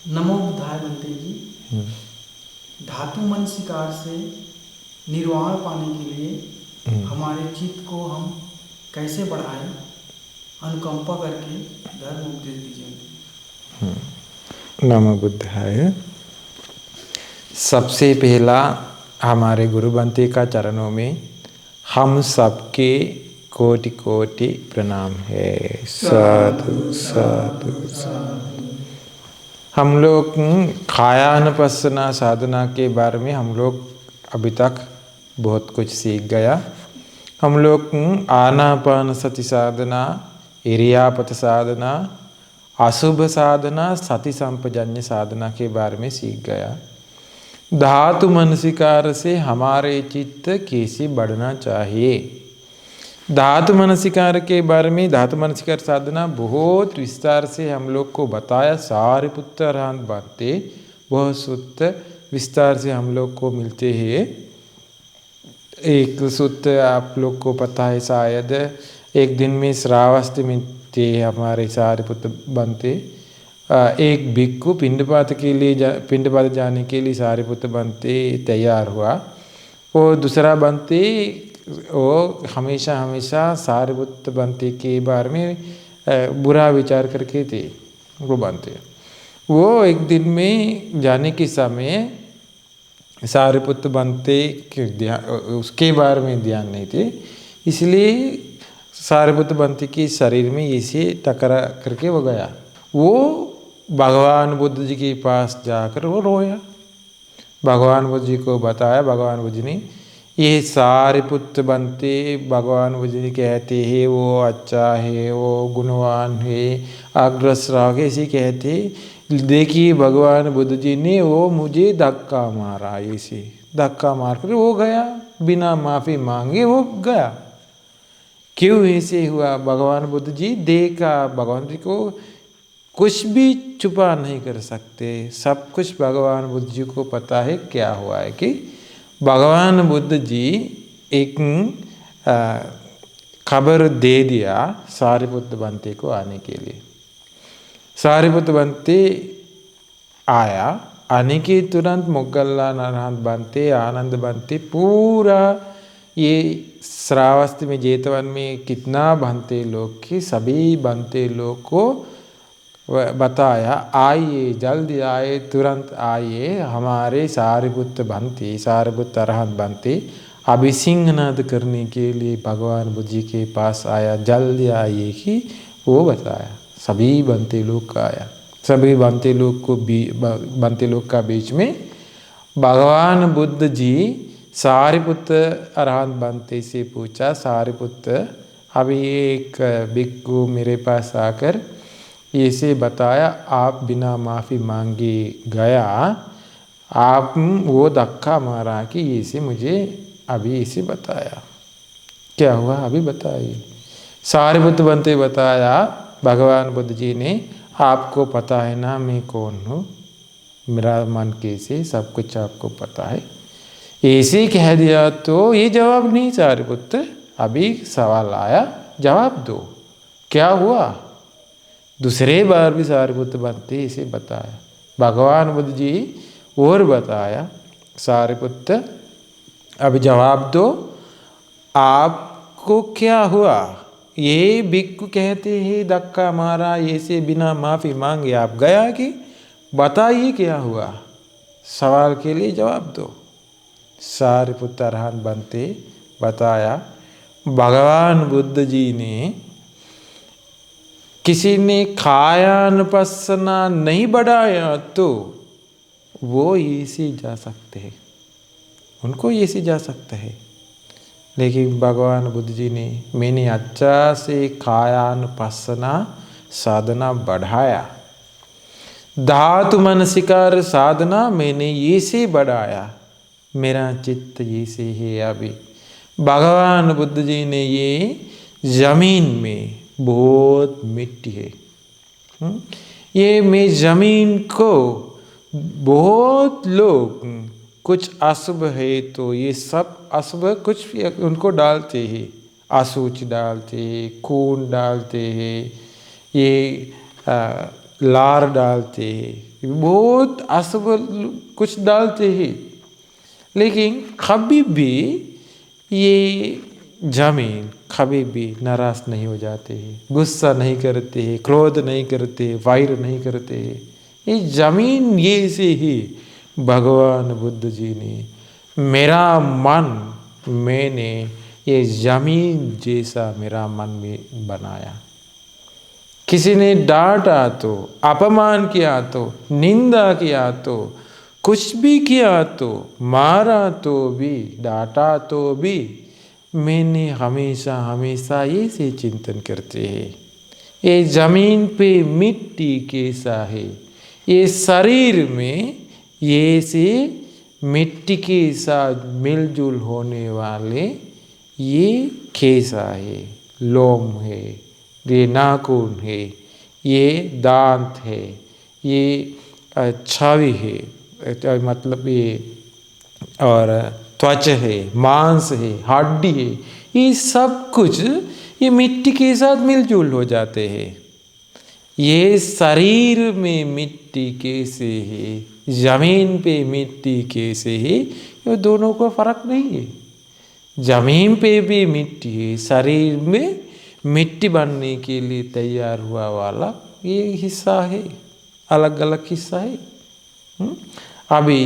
नमो बुद्धाय बंते जी। धातु मन शिकार से निर्वाण पाने के लिए हमारे चित्त को हम कैसे बढ़ाएं, अनुकंपा करके धर्म उपदेश दीजिए। नमो बुद्धाय। सबसे पहला हमारे गुरु बंते का चरणों में हम सबके कोटि कोटि प्रणाम है। साधु साधु साधु। हम लोग कायानुपස්සना साधना के बारे में हम लोग अभी तक बहुत कुछ सीख गया। हम लोग आनापान सति साधना, इरियापत साधना, अशुभ साधना, सति संपजन्य साधना के बारे में सीख गया। धातु मनसिकार से हमारे चित्त कैसे बढ़ना चाहिए, धातु मनसिकार के बारे में धातु मनसिकार साधना बहुत विस्तार से हम लोग को बताया। सारिपुत्र अरहंत बातें बहुत सूत्र विस्तार से हम लोग को मिलते हैं। एक सूत्र आप लोग को पता है शायद, एक दिन में श्रावस्ती में थे हमारे सारिपुत्र बनते। एक भिक्खु पिंडपात के लिए पिंडपात जाने के लिए सारिपुत्र बनते तैयार हुआ। वो दूसरा बनते वो हमेशा हमेशा सारिपुत्र बनते के बारे में बुरा विचार करके थे। वो बनते वो एक दिन में जाने के समय सारिपुत्र बनते उसके बारे में ध्यान नहीं थे, इसलिए सारिपुत्र बनते के शरीर में ऐसे टकरा करके वो गया। वो भगवान बुद्ध जी के पास जाकर वो रोया। भगवान बुद्ध जी को बताया। भगवान बुद्ध जी ने ये सारिपुत्र बनते भगवान बुद्ध जी कहते हैं वो अच्छा है, वो गुणवान है, अग्रसर ऐसे कहते। देखिए भगवान बुद्ध जी ने वो मुझे धक्का मारा, ऐसे धक्का मार कर वो गया, बिना माफ़ी मांगे वो गया। क्यों ऐसे हुआ? भगवान बुद्ध जी देखा, भगवान जी को कुछ भी छुपा नहीं कर सकते, सब कुछ भगवान बुद्ध जी को पता है। क्या हुआ है कि भगवान बुद्ध जी एक खबर दे दिया सारिपुत्र बनते को आने के लिए। सारिपुत्र बनते आया, आने के तुरंत मोगल्लान अरहंत बनते, आनंद बनते, पूरा ये श्रावस्ती में जेतवन में कितना बनते लोग की सभी बनते लोग को बताया, आइए जल्दी आए, तुरंत आइए, हमारे सारिपुत्र बनते सारिपुत्र अरहंत बनते अभी सिंहनाद करने के लिए भगवान बुद्ध जी के पास आया, जल्दी आइए कि वो बताया। सभी बनते लोग का आया। सभी बनते लोग को बनते लोग का बीच में भगवान बुद्ध जी सारिपुत्र अरहंत बनते से पूछा, सारिपुत्र अभी एक भिक्खु मेरे पास आकर ऐसे बताया, आप बिना माफ़ी मांगे गया, आप वो धक्का मारा कि ऐसे मुझे अभी ऐसे बताया, क्या हुआ अभी बताइए। सारिपुत्र बनते बताया भगवान बुद्ध जी ने, आपको पता है ना मैं कौन हूँ, मेरा मन कैसे, सब कुछ आपको पता है। ऐसे कह दिया तो ये जवाब नहीं सारिपुत्र, अभी सवाल आया जवाब दो, क्या हुआ। दूसरे बार भी सारिपुत्र बनते इसे बताया। भगवान बुद्ध जी और बताया, सारिपुत्र अब जवाब दो, आपको क्या हुआ। ये भिक्खु कहते हैं धक्का मारा, ये से बिना माफ़ी मांगे आप गया कि बताइए क्या हुआ, सवाल के लिए जवाब दो। सारिपुत्र अरहंत बनते बताया, भगवान बुद्ध जी ने किसी ने कायानुपස්සना नहीं बढ़ाया तो वो ऐसे जा सकते हैं, उनको ऐसे जा सकता है। लेकिन भगवान बुद्ध जी ने मैंने अच्छा से कायानुपස්සना साधना बढ़ाया, धातु मनसिकार साधना मैंने ऐसे बढ़ाया, मेरा चित्त ऐसे है। अभी भगवान बुद्ध जी ने ये जमीन में बहुत मिट्टी है, ये मैं जमीन को बहुत लोग कुछ अशुभ है तो ये सब अशुभ कुछ उनको डालते हैं, अशुच डालते हैं, खून डालते हैं, ये लार डालते हैं, बहुत अशुभ कुछ डालते हैं, लेकिन कभी भी ये जमीन कभी भी नाराज नहीं हो जाते हैं, गुस्सा नहीं करते हैं, क्रोध नहीं करते, वैर नहीं करते। ये जमीन ये से ही भगवान बुद्ध जी ने मेरा मन, मैंने ये जमीन जैसा मेरा मन में बनाया। किसी ने डांटा तो, अपमान किया तो, निंदा किया तो, कुछ भी किया तो, मारा तो भी, डांटा तो भी, मैंने हमेशा हमेशा ये से चिंतन करते हैं, ये जमीन पे मिट्टी कैसा है, ये शरीर में ये से मिट्टी के साथ मिलजुल होने वाले ये कैसा है, लोम है, ये नाखून है, ये दांत है, ये छवि है, मतलब ये और त्वचा है, मांस है, हड्डी है, ये सब कुछ ये मिट्टी के साथ मिलजुल हो जाते हैं। ये शरीर में मिट्टी कैसे है, जमीन पे मिट्टी कैसे है, ये दोनों को फर्क नहीं है। जमीन पे भी मिट्टी है, शरीर में मिट्टी बनने के लिए तैयार हुआ वाला ये हिस्सा है, अलग अलग हिस्सा है। अभी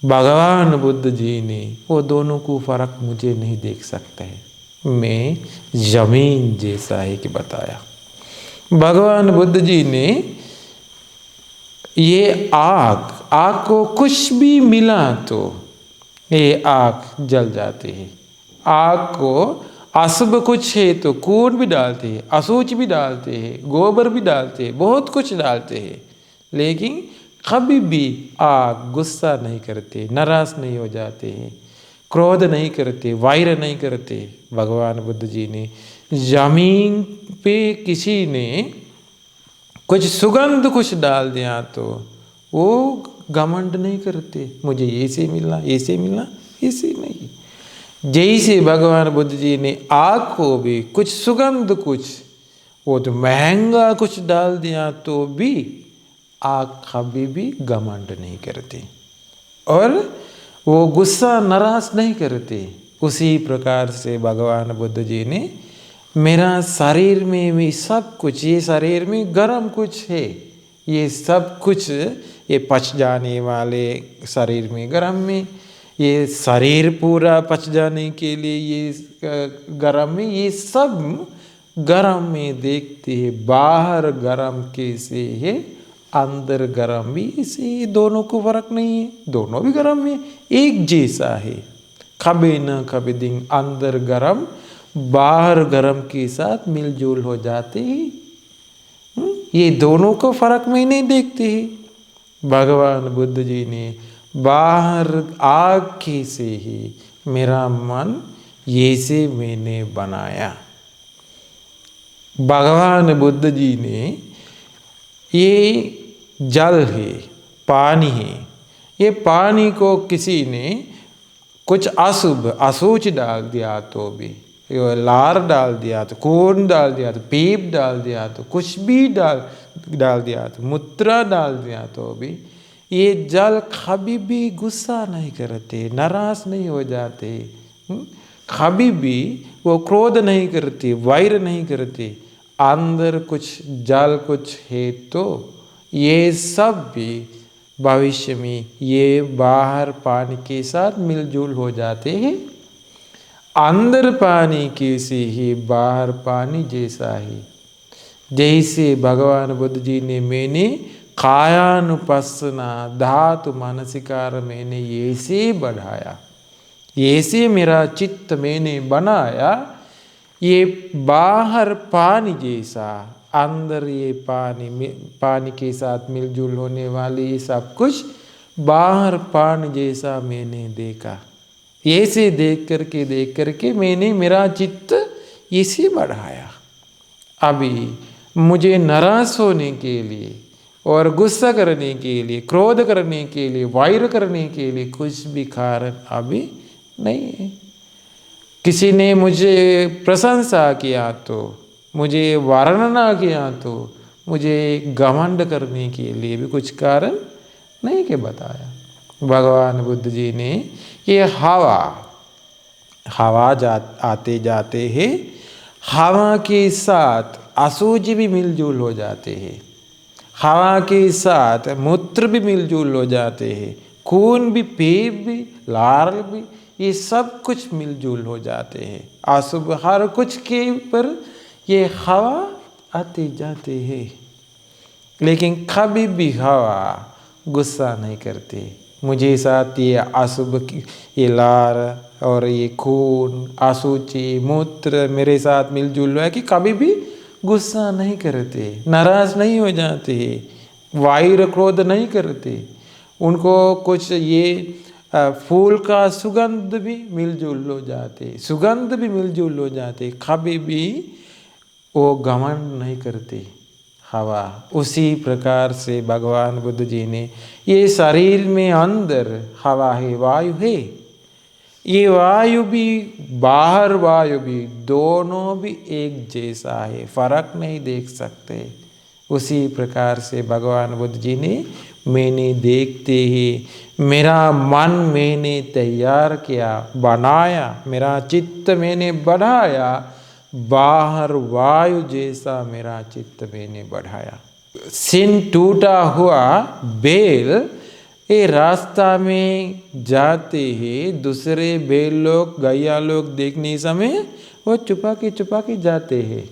भगवान बुद्ध जी ने वो दोनों को फर्क मुझे नहीं देख सकता है, मैं जमीन जैसा है कि बताया। भगवान बुद्ध जी ने ये आग को कुछ भी मिला तो ये आग जल जाती है। आग को अशुभ कुछ है तो खून भी डालते हैं, अशुच भी डालते हैं, गोबर भी डालते हैं, बहुत कुछ डालते हैं, लेकिन कभी भी आग गुस्सा नहीं करते, नाराज नहीं हो जाते हैं, क्रोध नहीं करते, वैर नहीं करते। भगवान बुद्ध जी ने जमीन पे किसी ने कुछ सुगंध कुछ डाल दिया तो वो घमंड नहीं करते, मुझे ऐसे मिलना, ऐसे मिलना, ऐसे नहीं। जैसे भगवान बुद्ध जी ने आग को भी कुछ सुगंध, कुछ वो तो महंगा कुछ डाल दिया तो भी आग कभी भी घमंड नहीं करते और वो गुस्सा नाराज नहीं करते। उसी प्रकार से भगवान बुद्ध जी ने मेरा शरीर में भी सब कुछ, ये शरीर में गर्म कुछ है, ये सब कुछ ये पच जाने वाले शरीर में गर्म में, ये शरीर पूरा पच जाने के लिए ये गर्म में, ये सब गर्म में देखते हैं। बाहर गर्म कैसे है, अंदर गर्म भी इसी, दोनों को फर्क नहीं है, दोनों भी गर्म में एक जैसा है। कभी न कभी दिन अंदर गर्म बाहर गर्म के साथ मिलजुल हो जाते हैं। ये दोनों को फर्क में नहीं देखते हैं। भगवान बुद्ध जी ने बाहर आग के से ही मेरा मन ये से मैंने बनाया। भगवान बुद्ध जी ने ये जल है, पानी है, ये पानी को किसी ने कुछ अशुभ अशुच डाल दिया तो भी, लार डाल दिया तो, खून डाल दिया तो, पीप डाल दिया तो, कुछ भी डाल दिया तो, मूत्र डाल दिया तो भी ये जल कभी भी गुस्सा नहीं करते, नाराज नहीं हो जाते, कभी भी वो क्रोध नहीं करते, वैर नहीं करते। अंदर कुछ जल कुछ है तो ये सब भी भविष्य में ये बाहर पानी के साथ मिलजुल हो जाते हैं। अंदर पानी कैसे ही बाहर पानी जैसा ही। जैसे भगवान बुद्ध जी ने मैंने कायानुपස්සना धातु मानसिकार मैंने ऐसे बढ़ाया, ऐसे मेरा चित्त मैंने बनाया, ये बाहर पानी जैसा, अंदर ये पानी के साथ मिलजुल होने वाली ये सब कुछ बाहर पानी जैसा मैंने देखा। ऐसे देख करके मैंने मेरा चित्त इसे बढ़ाया। अभी मुझे नाराज होने के लिए और गुस्सा करने के लिए, क्रोध करने के लिए, वैर करने के लिए कुछ भी कारण अभी नहीं है। किसी ने मुझे प्रशंसा किया तो, मुझे वर्णना किया तो, मुझे घमंड करने के लिए भी कुछ कारण नहीं के बताया। भगवान बुद्ध जी ने ये हवा आते जाते हैं, हवा के साथ असूच भी मिलजुल हो जाते हैं, हवा के साथ मूत्र भी मिलजुल हो जाते हैं, खून भी, पेट भी, लार भी, ये सब कुछ मिलजुल हो जाते हैं। अशुभ हर कुछ के ऊपर ये हवा आते जाते हैं, लेकिन कभी भी हवा गुस्सा नहीं करती। मुझे साथ ये अशुभ ये लार और ये खून, अशुचि, मूत्र मेरे साथ मिलजुल रहा है कि कभी भी गुस्सा नहीं करते, नाराज नहीं हो जाते, वायु क्रोध नहीं करते। उनको कुछ ये फूल का सुगंध भी मिलजुल हो जाते, सुगंध भी मिलजुल हो जाते, कभी भी वो घमंड नहीं करते। हवा उसी प्रकार से भगवान बुद्ध जी ने ये शरीर में अंदर हवा है, वायु है, ये वायु भी बाहर वायु भी दोनों भी एक जैसा है, फर्क नहीं देख सकते। उसी प्रकार से भगवान बुद्ध जी ने मैंने देखते ही मेरा मन मैंने तैयार किया, बनाया, मेरा चित्त मैंने बढ़ाया, बाहर वायु जैसा मेरा चित्त मैंने बढ़ाया। सिन टूटा हुआ बेल ये रास्ता में जाते ही दूसरे बेल लोग, गैया लोग देखने समय वो छुपा के जाते हैं,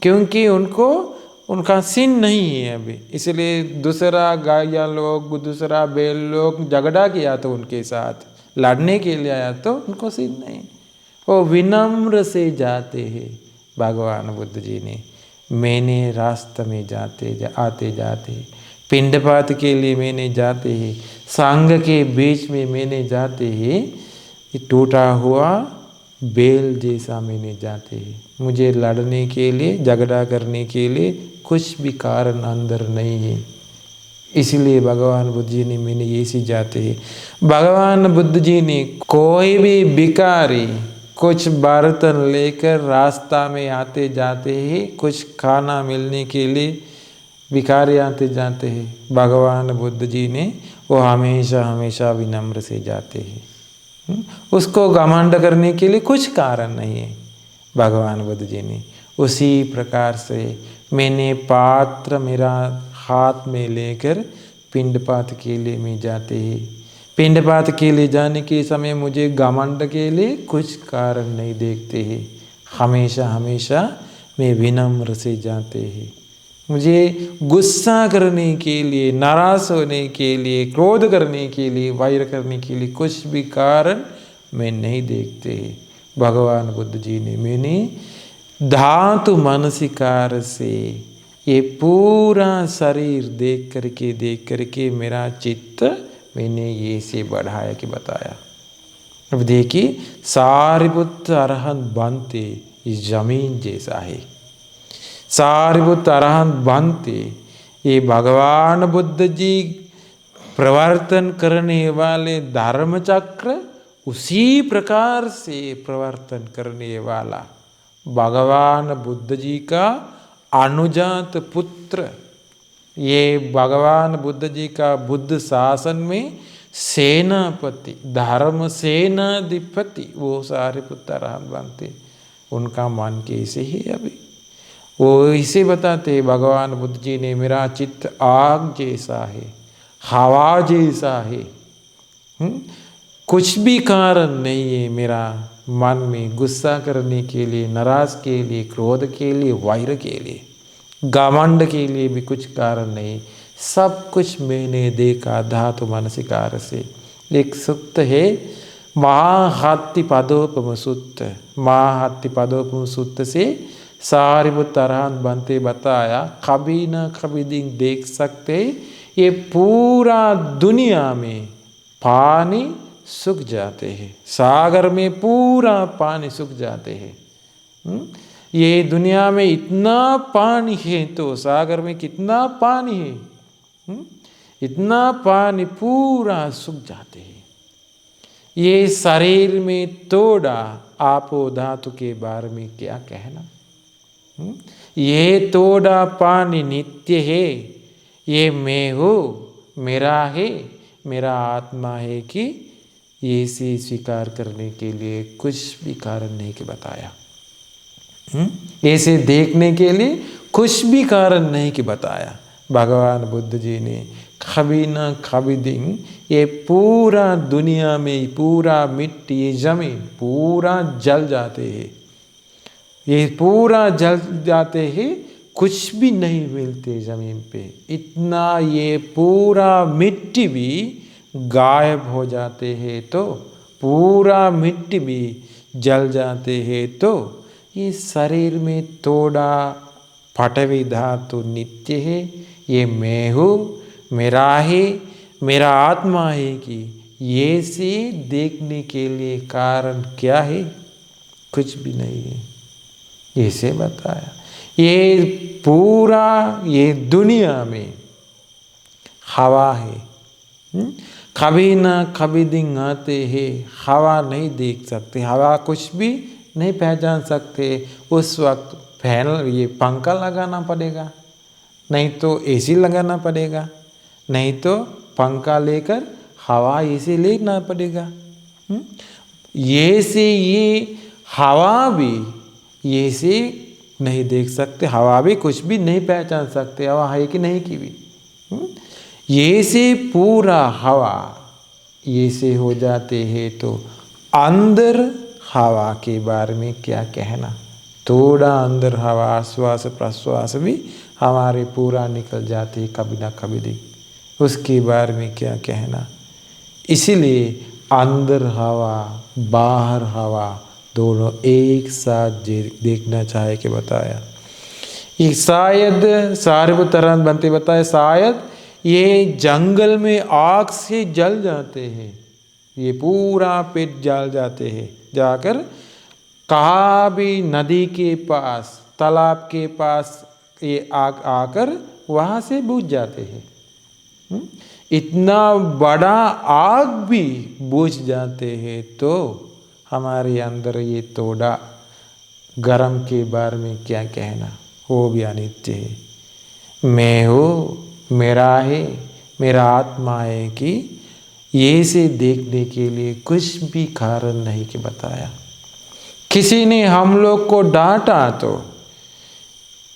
क्योंकि उनको उनका सिन नहीं है अभी, इसलिए दूसरा गैया लोग, दूसरा बेल लोग झगड़ा किया तो उनके साथ लड़ने के लिए आया तो उनको सिन नहीं, वो विनम्र से जाते हैं। भगवान बुद्ध जी ने मैंने रास्ते में आते जाते पिंडपात के लिए मैंने जाते हैं, संघ के बीच में मैंने जाते हैं, ये टूटा हुआ बेल जैसा मैंने जाते हैं। मुझे लड़ने के लिए, झगड़ा करने के लिए कुछ भी कारण अंदर नहीं है, इसलिए भगवान बुद्ध जी ने मैंने ऐसे जाते हैं। भगवान बुद्ध जी ने कोई भी भिखारी कुछ बर्तन लेकर रास्ता में आते जाते हैं, कुछ खाना मिलने के लिए भिखारी आते जाते हैं, भगवान बुद्ध जी ने वो हमेशा विनम्र से जाते हैं। उसको घमंड करने के लिए कुछ कारण नहीं है भगवान बुद्ध जी ने। उसी प्रकार से मैंने पात्र मेरा हाथ में लेकर पिंडपात के लिए मैं जाते हैं। पिंडपात के लिए जाने के समय मुझे घमंड के लिए कुछ कारण नहीं देखते हैं, हमेशा मैं विनम्र से जाते हैं। मुझे गुस्सा करने के लिए, नाराज होने के लिए, क्रोध करने के लिए, वैर करने के लिए कुछ भी कारण मैं नहीं देखते। भगवान बुद्ध जी ने मैंने धातु मानसिकार से ये पूरा शरीर देख करके मेरा चित्त मैंने ये से बढ़ाया कि बताया। अब देखिए सारिपुत्र अरहंत बनते इस जमीन जैसा है, सारिपुत्र अरहंत बनते ये भगवान बुद्ध जी प्रवर्तन करने वाले धर्म चक्र उसी प्रकार से प्रवर्तन करने वाला भगवान बुद्ध जी का अनुजात पुत्र, ये भगवान बुद्ध जी का बुद्ध शासन में सेनापति, धर्म सेनाधिपति वो सारिपुत्र अरहंत बनते। उनका मन कैसे है अभी वो इसे बताते भगवान बुद्ध जी ने मेरा चित्त आग जैसा है, हवा जैसा है, कुछ भी कारण नहीं है मेरा मन में गुस्सा करने के लिए, नाराज के लिए, क्रोध के लिए, वैर के लिए, घमंड के लिए भी कुछ कारण नहीं। सब कुछ मैंने देखा धातु मानसिकार से। एक सूक्त है महाहात्ति पदोपम सूक्त, महाहात्ति पदोपम सूक्त से सारिपुत्र अरहंत बनते बताया कभी न कभी दिन देख सकते ये पूरा दुनिया में पानी सूख जाते हैं, सागर में पूरा पानी सूख जाते हैं। ये दुनिया में इतना पानी है तो सागर में कितना पानी है, इतना पानी पूरा सूख जाते हैं। ये शरीर में तोड़ा आपो धातु के बारे में क्या कहना, ये तोड़ा पानी नित्य है, ये मैं हूँ, मेरा है, मेरा आत्मा है कि ये से स्वीकार करने के लिए कुछ भी कारण नहीं के बताया। ऐसे देखने के लिए कुछ भी कारण नहीं कि बताया। भगवान बुद्ध जी ने कभी न कभी दिन ये पूरा दुनिया में पूरा मिट्टी, ये जमीन पूरा जल जाते हैं, ये पूरा जल जाते हैं, कुछ भी नहीं मिलते जमीन पे। इतना ये पूरा मिट्टी भी गायब हो जाते हैं तो, पूरा मिट्टी भी जल जाते हैं तो, ये शरीर में थोड़ा पृथ्वी धातु नित्य है, ये मैं हूँ, मेरा है, मेरा आत्मा है कि ये से देखने के लिए कारण क्या है? कुछ भी नहीं है। ऐसे बताया। ये पूरा ये दुनिया में हवा है, कभी ना कभी दिन आते हैं, हवा नहीं देख सकते, हवा कुछ भी नहीं पहचान सकते। उस वक्त फैन, ये पंखा लगाना पड़ेगा, नहीं तो एसी लगाना पड़ेगा, नहीं तो पंखा लेकर हवा एसी लेना पड़ेगा। ये से ये हवा भी ये से नहीं देख सकते, हवा भी कुछ भी नहीं पहचान सकते, हवा है कि नहीं की भी। ये से पूरा हवा ये से हो जाते हैं तो अंदर हवा के बारे में क्या कहना? थोड़ा अंदर हवा श्वास प्रश्वास भी हमारे पूरा निकल जाते कभी ना कभी दिन, उसके बारे में क्या कहना? इसीलिए अंदर हवा बाहर हवा दोनों एक साथ देखना चाहे के बताया। ये शायद सार्वतरण बनते बताए, शायद ये जंगल में आग से जल जाते हैं, ये पूरा पेट जल जाते हैं, जाकर कहाँ भी नदी के पास तालाब के पास ये आग आकर वहाँ से बुझ जाते हैं। इतना बड़ा आग भी बुझ जाते हैं तो हमारे अंदर ये थोड़ा गरम के बारे में क्या कहना? वो भी अनित्य है। मैं हूँ, मेरा है, मेरा आत्मा है कि ये से देखने के लिए कुछ भी कारण नहीं कि बताया। किसी ने हम लोग को डांटा तो,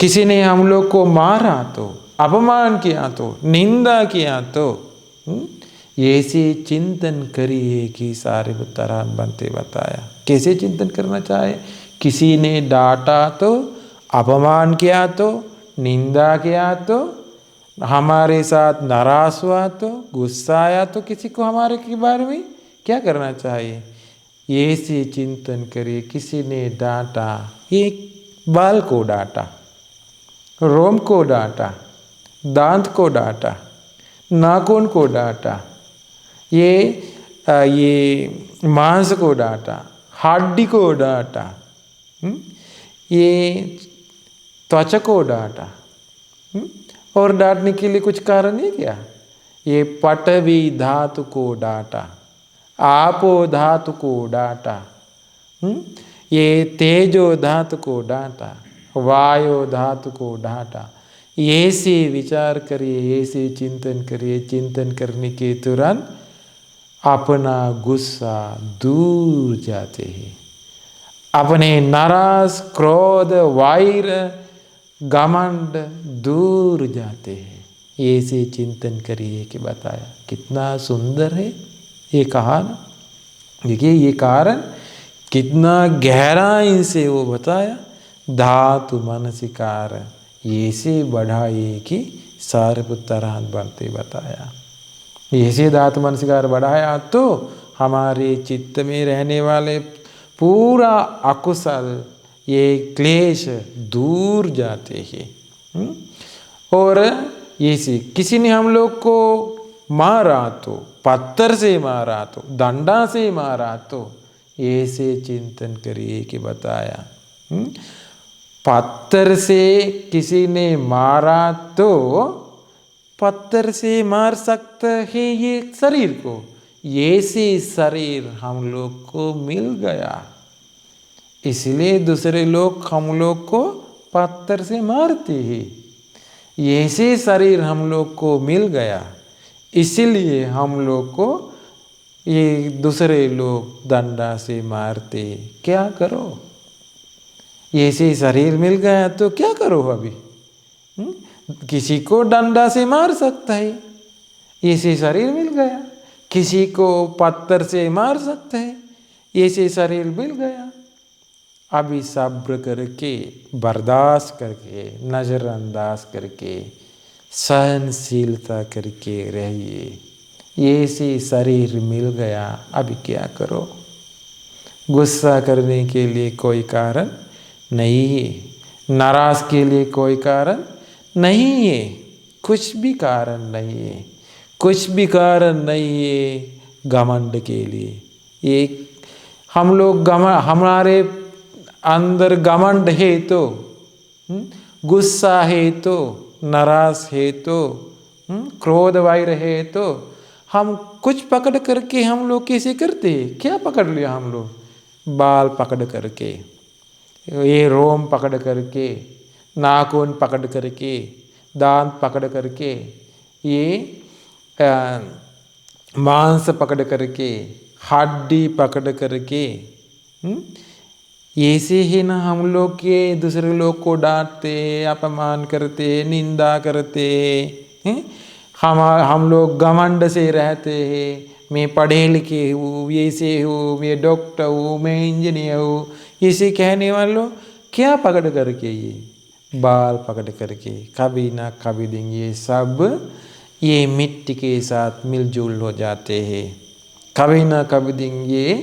किसी ने हम लोग को मारा तो, अपमान किया तो, निंदा किया तो, ऐसे चिंतन करिए कि सारे तरह बनते बताया। कैसे चिंतन करना चाहे? किसी ने डांटा तो, अपमान किया तो, निंदा किया तो, हमारे साथ नाराज हुआ तो, गुस्सा आया तो, किसी को हमारे के बारे में क्या करना चाहिए? ऐसे चिंतन करिए। किसी ने डांटा, एक बाल को डांटा, रोम को डांटा, दांत को डांटा, नाखून को डांटा, ये मांस को डांटा, हड्डी को डांटा, ये त्वचा को डांटा, और डांटने के लिए कुछ कारण है क्या? ये पृथ्वी धातु को डांटा, आपो धातु को डांटा, ये तेजो धातु को डांटा, वायु धातु को डांटा। ऐसे विचार करिए, ऐसे चिंतन करिए। चिंतन करने के तुरंत अपना गुस्सा दूर जाते हैं, अपने नाराज क्रोध वैर घमंड दूर जाते हैं। ऐसे चिंतन करिए कि बताया कितना सुंदर है ये कहानी। देखिए ये कारण कितना गहराई से वो बताया। धातु मनसिकार ऐसे बढ़ाइए कि सार्वतरह बनते बताया। ऐसे धातु मनसिकार बढ़ाया तो हमारे चित्त में रहने वाले पूरा अकुशल ये क्लेश दूर जाते हैं। और ऐसे किसी ने हम लोग को मारा तो, पत्थर से मारा तो, डंडा से मारा तो, ऐसे चिंतन करिए कि बताया। पत्थर से किसी ने मारा तो पत्थर से मार सकता है ये शरीर को, ऐसे शरीर हम लोग को मिल गया, इसलिए दूसरे लोग हम लोग को पत्थर से मारते हैं। ऐसे शरीर हम लोग को मिल गया, इसीलिए हम लोग को ये दूसरे लोग डंडा से मारते। क्या करो, ऐसे शरीर मिल गया तो क्या करो अभी? किसी को डंडा से मार सकता है, ऐसे शरीर मिल गया। किसी को पत्थर से मार सकता है, ऐसे शरीर मिल गया। अभी सब्र करके, बर्दाश्त करके, नज़रअंदाज करके, सहनशीलता करके रहिए। ऐसे शरीर मिल गया, अभी क्या करो? गुस्सा करने के लिए कोई कारण नहीं है, नाराज के लिए कोई कारण नहीं है, कुछ भी कारण नहीं है, कुछ भी कारण नहीं है घमंड के लिए। एक हम लोग हमारे अंदर घमंड है तो, गुस्सा है तो, नाराज है तो, क्रोध वैर है तो, हम कुछ पकड़ करके हम लोग कैसे करते हैं? क्या पकड़ लिया हम लोग? बाल पकड़ करके, ये रोम पकड़ करके, नाखून पकड़ करके, दांत पकड़ करके, ये मांस पकड़ करके, हड्डी पकड़ करके, ऐसे ही ना हम लोग के दूसरे लोग को डांटते, अपमान करते, निंदा करते हैं। हम लोग घमंड से रहते हैं, मैं पढ़े लिखे हूँ, ऐसे हूँ, मैं डॉक्टर हूँ, मैं इंजीनियर हूँ, इसे कहने वालों क्या पकड़ करके? ये बाल पकड़ करके कभी ना कभी दिन ये सब ये मिट्टी के साथ मिलजुल हो जाते हैं। कभी ना कभी दिन ये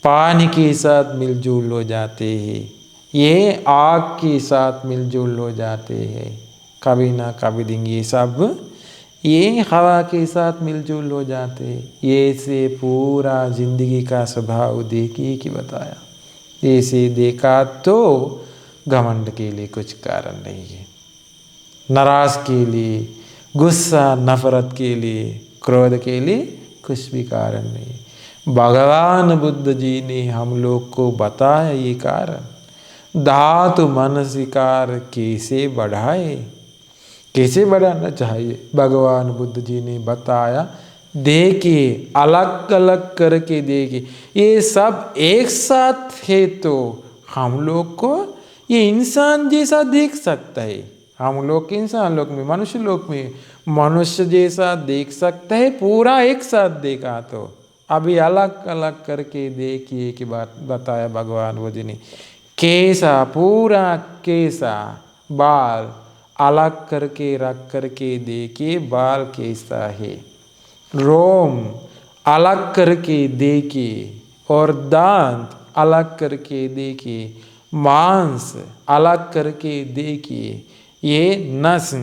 पानी के साथ मिलजुल हो जाते हैं, ये आग के साथ मिलजुल हो जाते हैं। कभी ना कभी दिन ये सब ये हवा के साथ मिलजुल हो जाते हैं। ये से पूरा जिंदगी का स्वभाव देखिए कि बताया। ऐसे देखा तो घमंड के लिए कुछ कारण नहीं है, नाराज के लिए, गुस्सा नफरत के लिए, क्रोध के लिए कुछ भी कारण नहीं। भगवान बुद्ध जी ने हम लोग को बताया ये कारण। धातु मनसिकार कैसे बढ़ाए, कैसे बढ़ाना चाहिए, भगवान बुद्ध जी ने बताया। देखिए, अलग अलग करके देखिए, ये सब एक साथ है तो हम लोग को ये इंसान जैसा देख सकता है। हम लोग इंसान लोग में, मनुष्य लोग में मनुष्य जैसा देख सकता है, पूरा एक साथ देखा तो। अभी अलग अलग करके देखिए कि बात बताया भगवान बुद्ध ने। कैसा पूरा कैसा बाल अलग करके रख करके देखिए, बाल कैसा है। रोम अलग करके देखिए और दांत अलग करके देखिए, मांस अलग करके देखिए, ये नस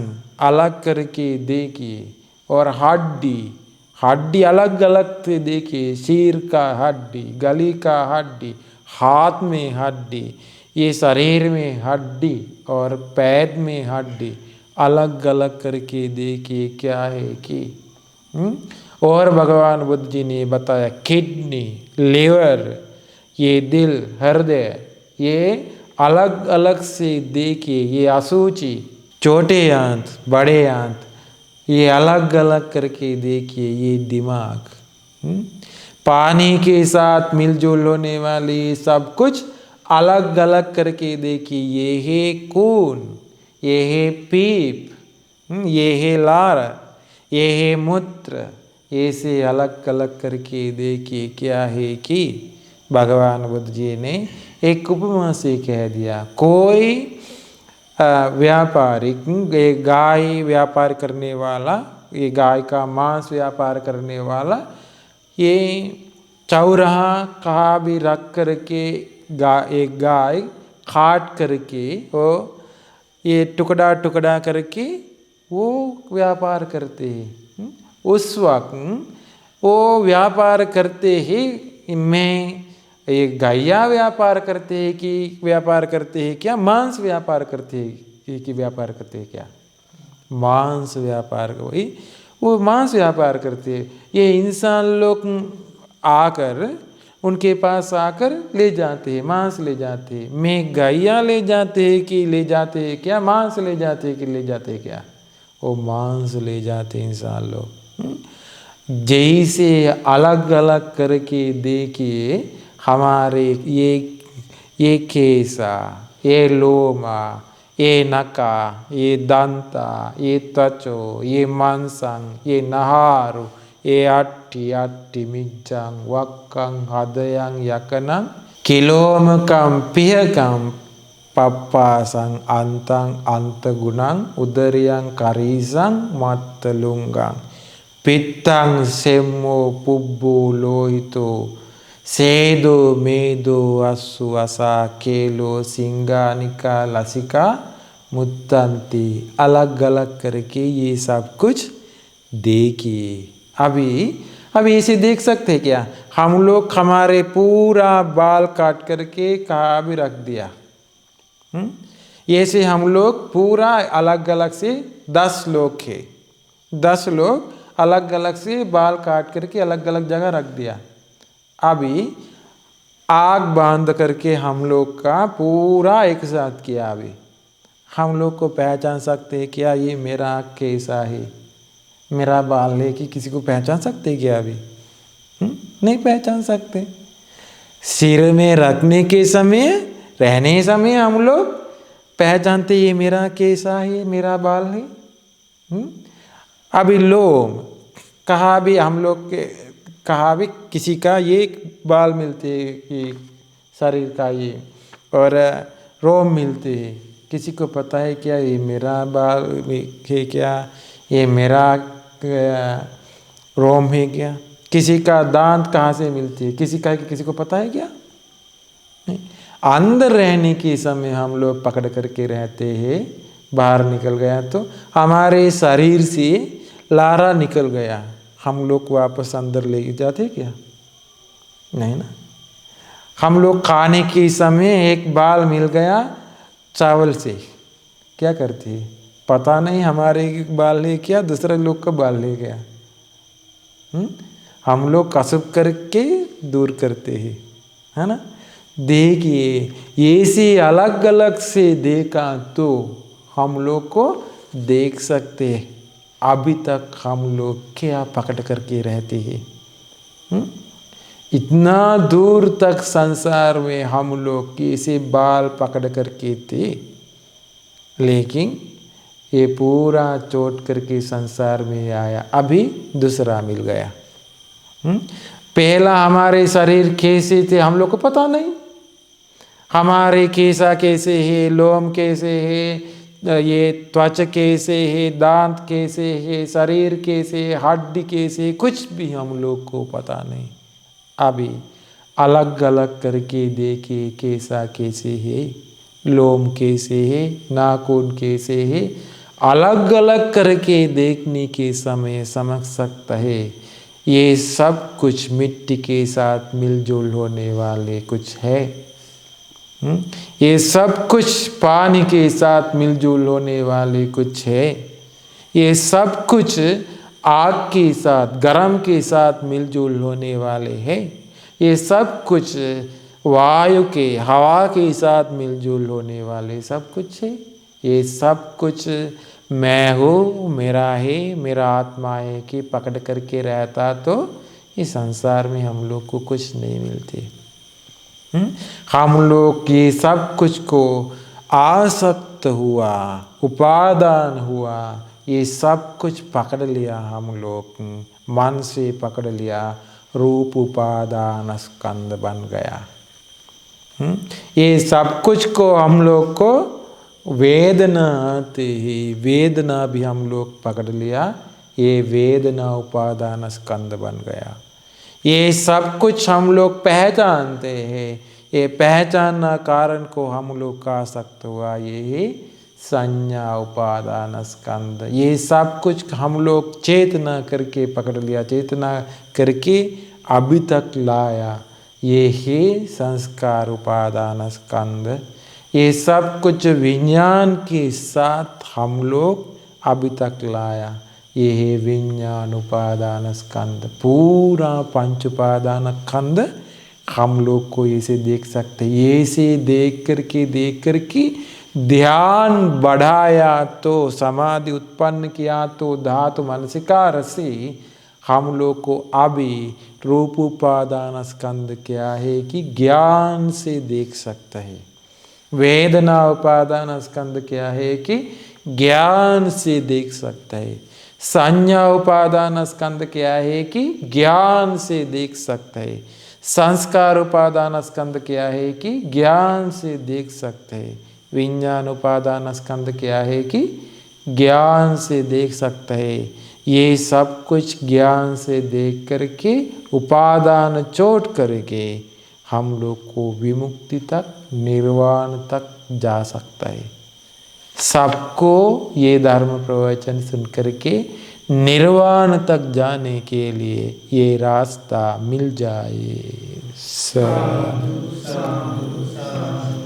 अलग करके देखिए और हड्डी अलग अलग से देखिए। सिर का हड्डी, गली का हड्डी, हाथ में हड्डी, ये शरीर में हड्डी और पैर में हड्डी अलग अलग करके देखिए क्या है कि। और भगवान बुद्ध जी ने बताया किडनी, लीवर, ये दिल, हृदय, ये अलग अलग से देखिए। ये असूची, छोटे आंत, बड़े आंत, ये अलग अलग करके देखिए। ये दिमाग, पानी के साथ मिलजुल होने वाली सब कुछ अलग अलग करके देखिए। ये है खून, ये है पीप, ये है लार, ये है मूत्र, ऐसे अलग अलग करके देखिए क्या है कि। भगवान बुद्ध जी ने एक उपमा से कह दिया। कोई व्यापारिक, गाय व्यापार करने वाला, ये गाय का मांस व्यापार करने वाला, ये चौराहा कहाँ भी रख करके एक गाय काट करके वो ये टुकड़ा टुकड़ा करके वो व्यापार करते हैं। उस वक्त वो व्यापार करते ही मैं ये गैया व्यापार करते हैं कि व्यापार करते हैं क्या, मांस व्यापार करते हैं कि व्यापार करते हैं क्या, मांस व्यापार, वही वो मांस व्यापार करते हैं। ये इंसान लोग आकर उनके पास आकर ले जाते हैं, मांस ले जाते हैं। मैं गैया ले जाते हैं कि ले जाते हैं क्या, मांस ले जाते हैं कि ले जाते हैं क्या? वो मांस ले जाते हैं इंसान लोग। जैसे अलग अलग करके देखिए, हमारे ये केसा, ये लोमा, ये नका, ये दंता, ये त्वचो, ये मांसंग, ये नहारु, ये अट्टी मिज्जंग वक्कंग हदयंग yakkanang किलोमकं पिहकं पप्पासंग अंतं अंतगुणं उदरियं करीसंग मत्तलुंगं पित्तं सेम्मो पुब्बो लोहितो सेदो मेदो असु असा केलो सिंगानिका लसिका मुत्तंती। अलग अलग करके ये सब कुछ देखिए। अभी इसे देख सकते हैं क्या? हम लोग हमारे पूरा बाल काट करके कहाँ भी रख दिया। ऐसे हम लोग पूरा अलग अलग से 10 लोग थे, 10 लोग अलग अलग से बाल काट करके अलग अलग जगह रख दिया। अभी आग बांध करके हम लोग का पूरा एक साथ किया। अभी हम लोग को पहचान सकते हैं क्या ये मेरा आँख कैसा है, मेरा बाल है कि किसी को पहचान सकते हैं क्या? अभी नहीं पहचान सकते। सिर में रखने के समय, रहने समय हम लोग पहचानते ये मेरा कैसा है, मेरा बाल है। अभी लोग कहाँ भी हम लोग के कहाँ भी किसी का ये बाल मिलते हैं कि शरीर का ये, और रोम मिलते हैं। किसी को पता है क्या ये मेरा बाल है क्या, ये मेरा रोम है क्या? किसी का दांत कहाँ से मिलती है, किसी को पता है क्या? नहीं। अंदर रहने के समय हम लोग पकड़ करके रहते हैं, बाहर निकल गया तो हमारे शरीर से लारा निकल गया, हम लोग वापस अंदर ले जाते क्या? नहीं ना। हम लोग खाने के समय एक बाल मिल गया चावल से, क्या करते हैं? पता नहीं हमारे बाल ले क्या, दूसरे लोग का बाल ले गया। हम लोग कसब करके दूर करते हैं, है ना। देखिए ऐसे अलग अलग से देखा तो हम लोग को देख सकते हैं। अभी तक हम लोग क्या पकड़ करके रहते हैं? इतना दूर तक संसार में हम लोग कैसे बाल पकड़ करके थे, लेकिन ये पूरा चोट करके संसार में आया, अभी दूसरा मिल गया। पहला हमारे शरीर कैसे थे हम लोग को पता नहीं, हमारे केसा कैसे है, लोम कैसे है, ये त्वचा कैसे है, दांत कैसे है, शरीर कैसे, हड्डी कैसे, कुछ भी हम लोग को पता नहीं। अभी अलग अलग करके देखे कैसा कैसे है, लोम कैसे है, नाखून कैसे है, अलग अलग करके देखने के समय समझ सकता है ये सब कुछ मिट्टी के साथ मिलजुल होने वाले कुछ है। ये सब कुछ पानी के साथ मिलजुल होने वाले कुछ है। ये सब कुछ आग के साथ, गरम के साथ मिलजुल होने वाले हैं। ये सब कुछ वायु के, हवा के साथ मिलजुल होने वाले सब कुछ है। ये सब कुछ मैं हूँ, मेरा है, मेरा आत्मा है कि पकड़ करके रहता तो इस संसार में हम लोग को कुछ नहीं मिलते। हम लोग ये सब कुछ को आसक्त हुआ, उपादान हुआ, ये सब कुछ पकड़ लिया हम लोग, मन से पकड़ लिया, रूप उपादान स्कंद बन गया। ये सब कुछ को हम लोग को वेदना आते ही, वेदना भी हम लोग पकड़ लिया, ये वेदना उपादान स्कंद बन गया। ये सब कुछ हम लोग पहचानते हैं, ये पहचानना कारण को हम लोग का आसक्त हुआ, ये संज्ञा उपादान स्कंद। ये सब कुछ हम लोग चेतना करके पकड़ लिया, चेतना करके अभी तक लाया, ये है संस्कार उपादान स्कंद। ये सब कुछ विज्ञान के साथ हम लोग अभी तक लाया, ये है विज्ञान उपादान स्कंद। पूरा पंच उपादान स्कंद हम लोग को ऐसे देख सकते हैं। ऐसे देख करके ध्यान बढ़ाया तो, समाधि उत्पन्न किया तो धातु मनसिकार से हम लोग को अभी रूप उपादान स्कंद क्या है कि ज्ञान से देख सकता है। वेदना उपादान स्कंद क्या है कि ज्ञान से देख सकता है। संज्ञा उपादान स्कंद क्या है कि ज्ञान से देख सकता है। संस्कार उपादान स्कंद क्या है कि ज्ञान से देख सकते हैं। विज्ञान उपादान स्कंद क्या है कि ज्ञान से देख सकते हैं। ये सब कुछ ज्ञान से देख करके उपादान छोड़ करके हम लोग को विमुक्ति तक, निर्वाण तक जा सकता है। सबको ये धर्म प्रवचन सुन करके निर्वाण तक जाने के लिए ये रास्ता मिल जाए। साधु साधु साधु।